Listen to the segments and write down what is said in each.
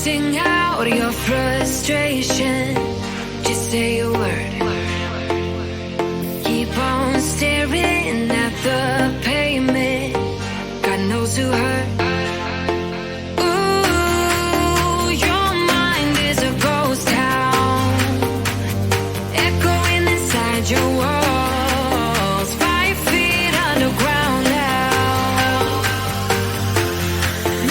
Sing out your frustration. Just say a word. Keep on staring at the pavement. God knows who hurt. Ooh, your mind is a ghost town, echoing inside your walls, 5 feet underground now.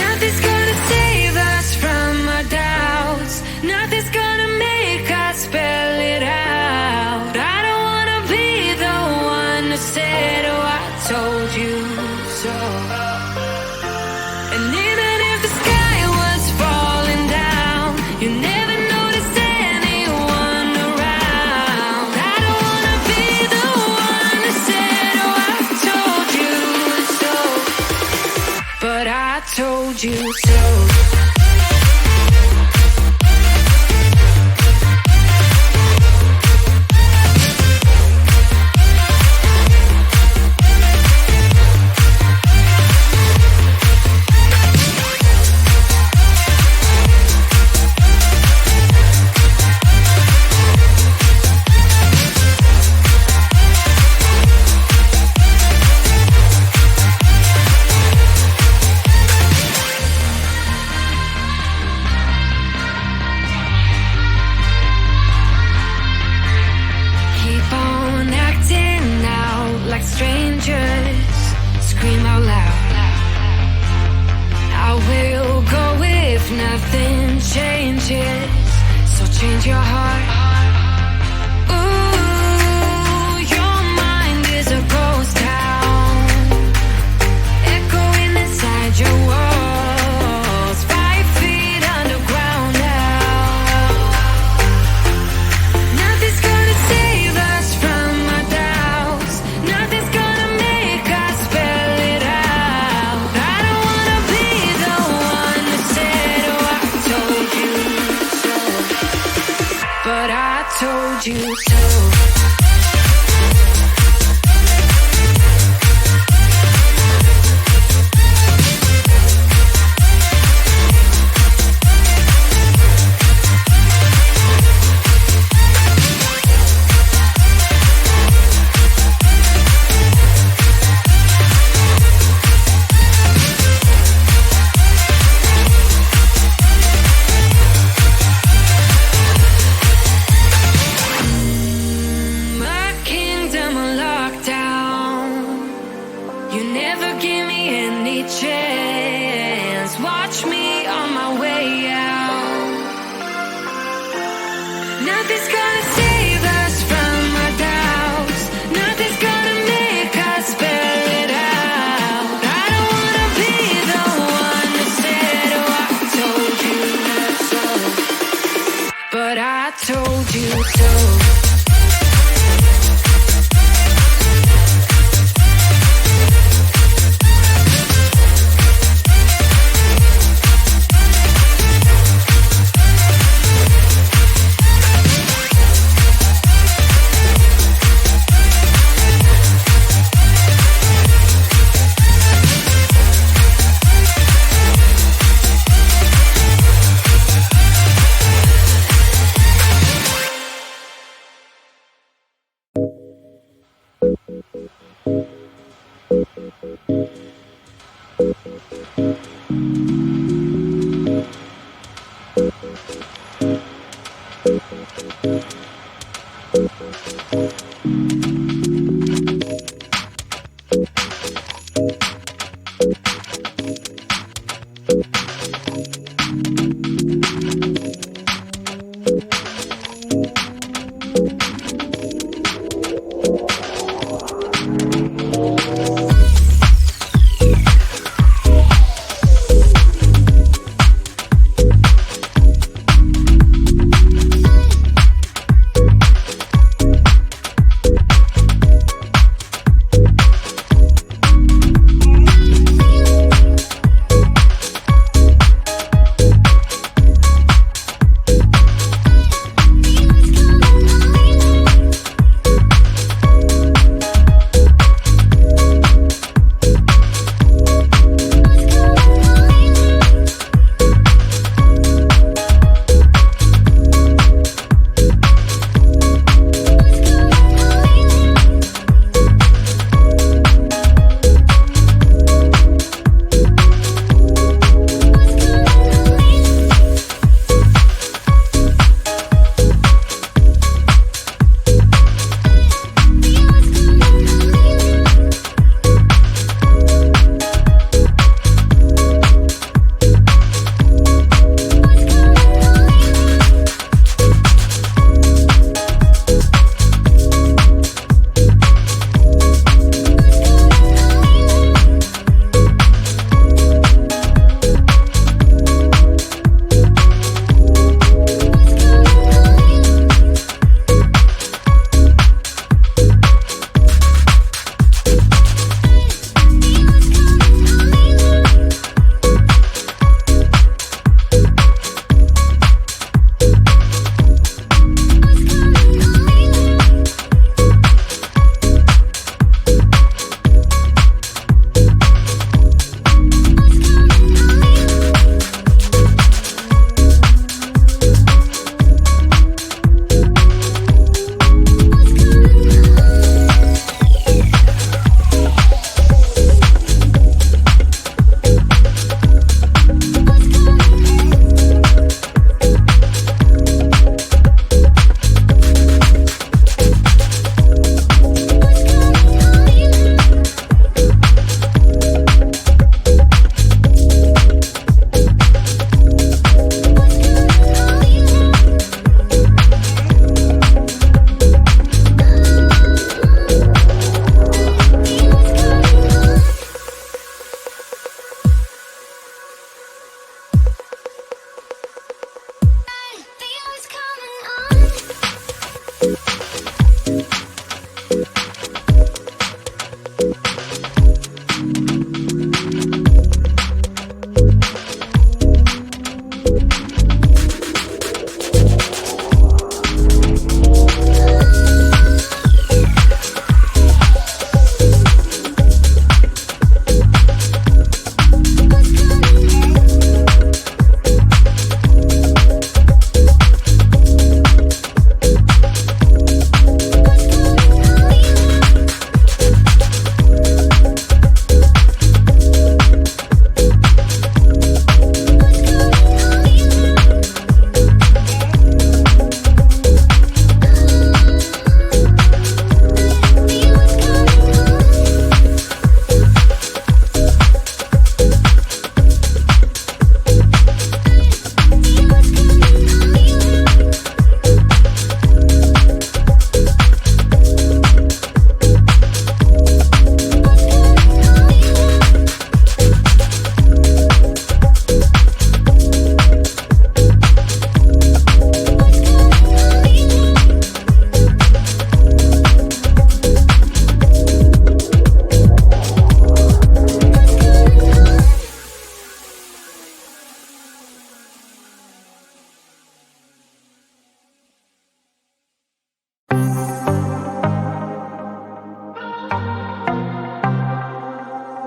Nothing's gonna save us from our doubts. Nothing's gonna make us spell it out. I don't wanna be the one who said, oh, I told you so. And even if the sky was falling down, you never noticed anyone around. I don't wanna be the one who said, oh, I told you so. But I told you so. Keep on acting out like strangers. Scream out loud. I will go if nothing changes. So change your heart. Ooh, your mind is a ghost town, echoing inside your walls, 5 feet underground now. Nothing's gonna save us from our doubts. Nothing's gonna make us spell it out. I don't wanna be the one who said, oh, I told you so. But I told you so.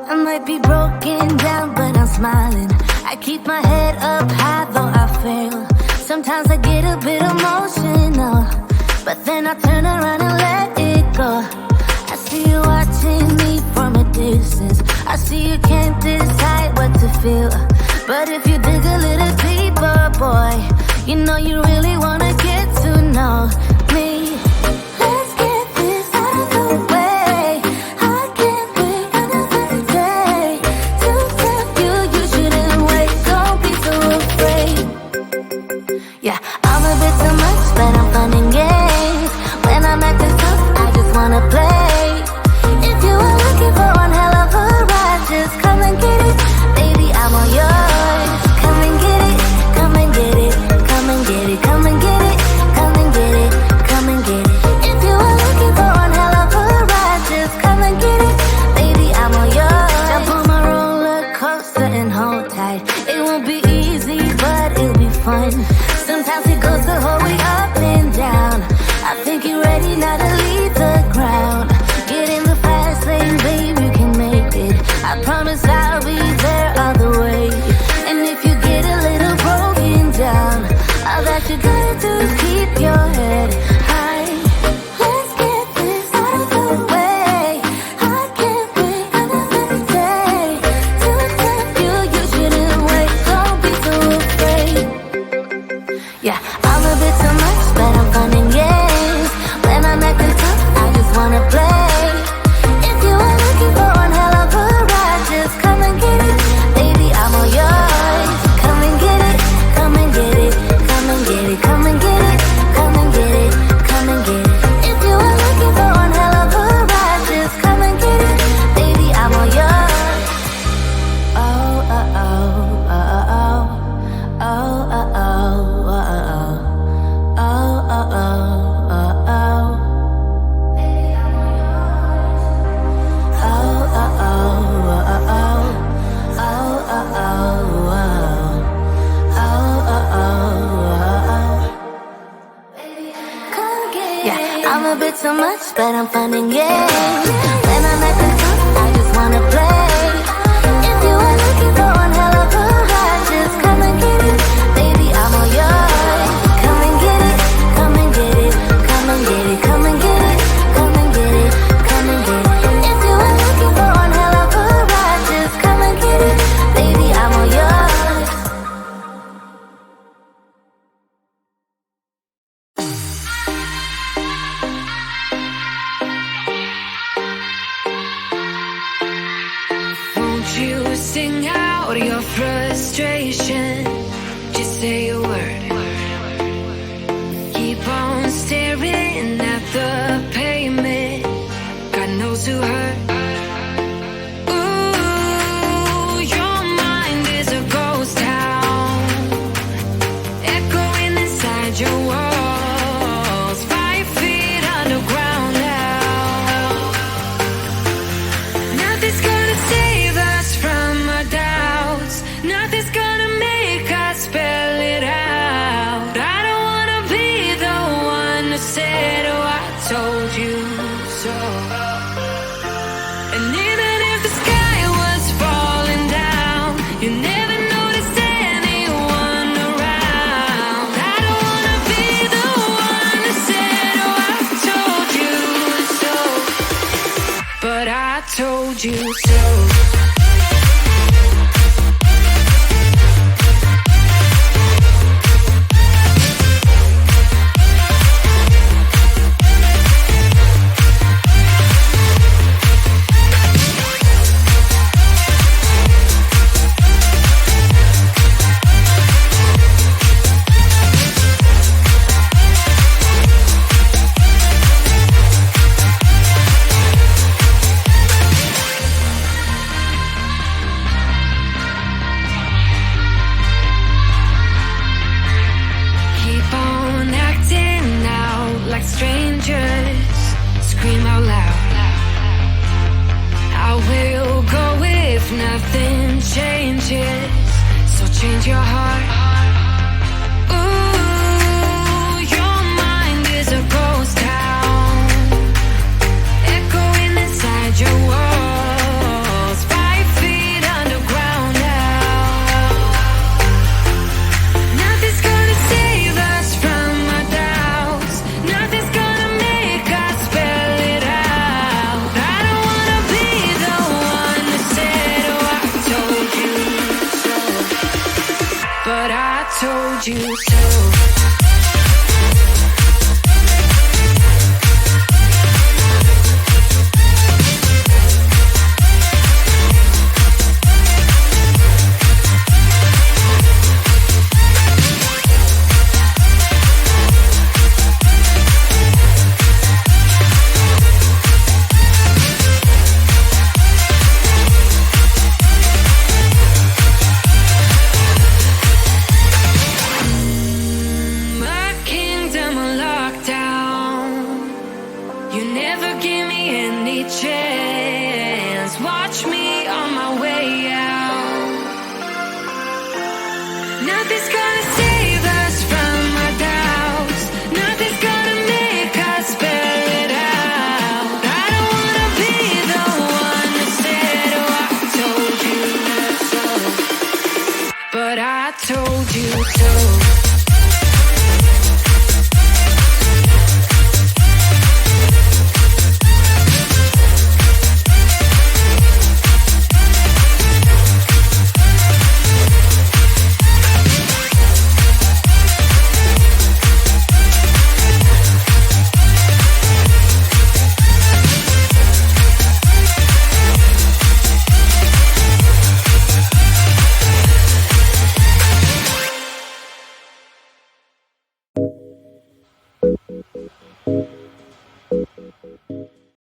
I might be broken down, but I'm smiling. I keep my head up high, though I fail. Sometimes I get a bit emotional, but then I turn around and let it go. I see you watching me from a distance. I see you can't decide what to feel, but if you dig a little deeper, boy, you know you really wanna get to know me. Let's get this out of the way. I can't wait another day to tell you you shouldn't wait. Don't be so afraid. Yeah, I'm a bit too much, but I'm fun and games. When I'm acting tough, I just wanna play. If you were looking for one hell of a ride, just come and get it. Baby, I'm all yours. Come and get it, come and get it, come and get it, come and get it, come and get it, come and get it. If you were looking for one hell of a ride, just come and get it. Baby, I'm all yours. Jump on my roller coaster and hold tight. It won't be easy, but it'll be fun. Sometimes it goes the whole way up and down. I think you're ready now to leave the ground. Get in the fast lane, babe, you can make it. I promise I'll be there all the way. And if you get a little broken down, all that you gotta do is keep your head high. Let's get this out of the way. I can't wait another day to tell you you shouldn't wait. Don't be so afraid. Yeah, I'm a bit too much, but I'm fun and games. When I'm acting tough, I just wanna play. If you are looking for one hell of a ride, just come and get it. Baby, I'm all yours. Come and get it, come and get it, come and get it, come and get it, come and get it, come and get it. If you are looking for one hell of a ride, just come and get it. Baby, I'm all yours. Oh, oh, oh, oh, oh, oh, oh, oh, oh, oh. Oh, oh, oh, oh, oh. Baby, I'm all yours. Oh, oh, oh, oh, oh. Oh, oh, oh, oh. Oh, oh, oh, oh. Come get it. Yeah, I'm a bit too much, but I'm fun and games. When I'm acting tough, I just wanna play. If you are looking for one hell of a ride, just come and get it. Baby, I'm all yours. Come and get it, come and get it, come and get it, come and get it, come and get it, come and get it. If you are looking for one hell of a ride, just come and get it. Baby, I'm all yours. Won't you sing out your frustration? Just say a word. Keep on staring at the pavement. God knows who hurt. Ooh, your mind is a ghost town, echoing inside your walls. 5 feet underground now. Nothing's gonna save us from our doubts. Nothing's gonna make us spell it out. I don't wanna be the one who said, oh, I told you so. And even if the sky was falling down, you never noticed anyone around. I don't wanna be the one who said, oh, I told you so. But I told you so. Keep on acting out like strangers. Scream out loud. I will go if nothing changes. So change your heart. Ooh, your mind is a ghost town, echoing inside told you so.